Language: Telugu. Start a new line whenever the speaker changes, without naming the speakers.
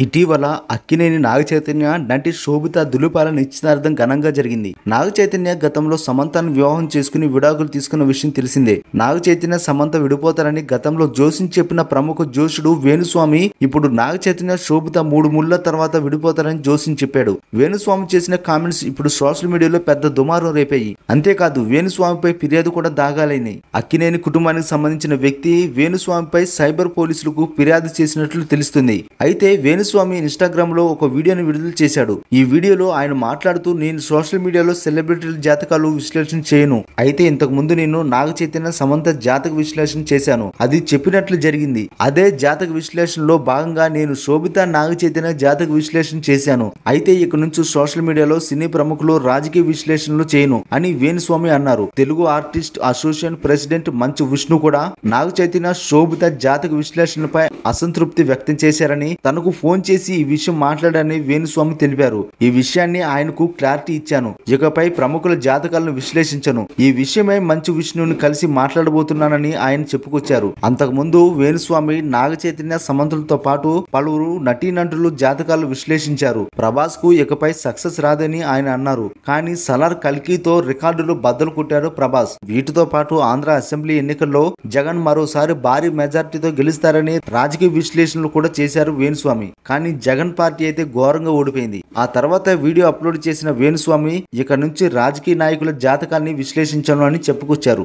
ఇటీవల అక్కినేని నాగచైతన్య నటి శోభిత దులిపాల నిశ్చితార్థం ఘనంగా జరిగింది. నాగచైతన్య గతంలో సమంతను వివాహం చేసుకుని విడాకులు తీసుకున్న విషయం తెలిసిందే. నాగచైతన్య సమంత విడిపోతారని గతంలో జోస్యం చెప్పిన ప్రముఖ జోషుడు వేణుస్వామి ఇప్పుడు నాగచైతన్య శోభిత 3 ముళ్ల తర్వాత విడిపోతారని జోస్యం చెప్పాడు. వేణుస్వామి చేసిన కామెంట్స్ ఇప్పుడు సోషల్ మీడియాలో పెద్ద దుమారం రేపాయి. అంతేకాదు వేణుస్వామిపై ఫిర్యాదు కూడా దాఖలైనాయి. అక్కినేని కుటుంబానికి సంబంధించిన వ్యక్తి వేణుస్వామిపై సైబర్ పోలీసులకు ఫిర్యాదు చేసినట్లు తెలుస్తుంది. అయితే వేణుస్వామి ఇన్స్టాగ్రామ్ లో ఒక వీడియోని విడుదల చేశాడు. ఈ వీడియోలో ఆయన మాట్లాడుతూ, నేను సోషల్ మీడియాలో సెలబ్రిటీల జాతకాలు విశ్లేషణ చేయను. అయితే ఇంతకు ముందు నేను నాగచైతన్య సమంత జాతక విశ్లేషణ చేశాను. అది చెప్పినట్లు జరిగింది. అదే జాతక విశ్లేషణలో భాగంగా నేను శోభిత నాగచైతన్య జాతక విశ్లేషణ చేశాను. అయితే ఇక నుంచి సోషల్ మీడియాలో సినీ ప్రముఖులు రాజకీయ విశ్లేషణలు చేయను అని వేణుస్వామి అన్నారు. Telugu artist association president Manchu Vishnu కూడా నాగచైతన్య శోభిత జాతక విశ్లేషణపై అసంతృప్తి వ్యక్తం చేశారని, తనకు ఫోన్ చేసి ఈ విషయం మాట్లాడారని వేణుస్వామి తెలిపారు. ఈ విషయాన్ని ఆయనకు క్లారిటీ ఇచ్చాను. ఇకపై ప్రముఖుల జాతకాలను విశ్లేషించను. ఈ విషయమై మంచు విష్ణుని కలిసి మాట్లాడబోతున్నానని ఆయన చెప్పుకొచ్చారు. అంతకుముందు వేణుస్వామి నాగచైతన్య సమంతలతో పాటు పలువురు నటీనటులు జాతకాలు విశ్లేషించారు. ప్రభాస్ కు ఇకపై సక్సెస్ రాదని ఆయన అన్నారు. కానీ సలార్ కల్కితో రికార్డులు బద్దలు కొట్టారు ప్రభాస్. వీటితో పాటు ఆంధ్ర అసెంబ్లీ ఎన్నికల్లో జగన్ మరోసారి భారీ మెజార్టీతో గెలుస్తారని రాజకీయ విశ్లేషణలు కూడా చేశారు వేణుస్వామి. కానీ జగన్ పార్టీ అయితే ఘోరంగా ఓడిపోయింది. ఆ తర్వాత వీడియో అప్లోడ్ చేసిన వేణుస్వామి ఇక నుంచి రాజకీయ నాయకుల జాతకాన్ని విశ్లేషించను అని చెప్పుకొచ్చారు.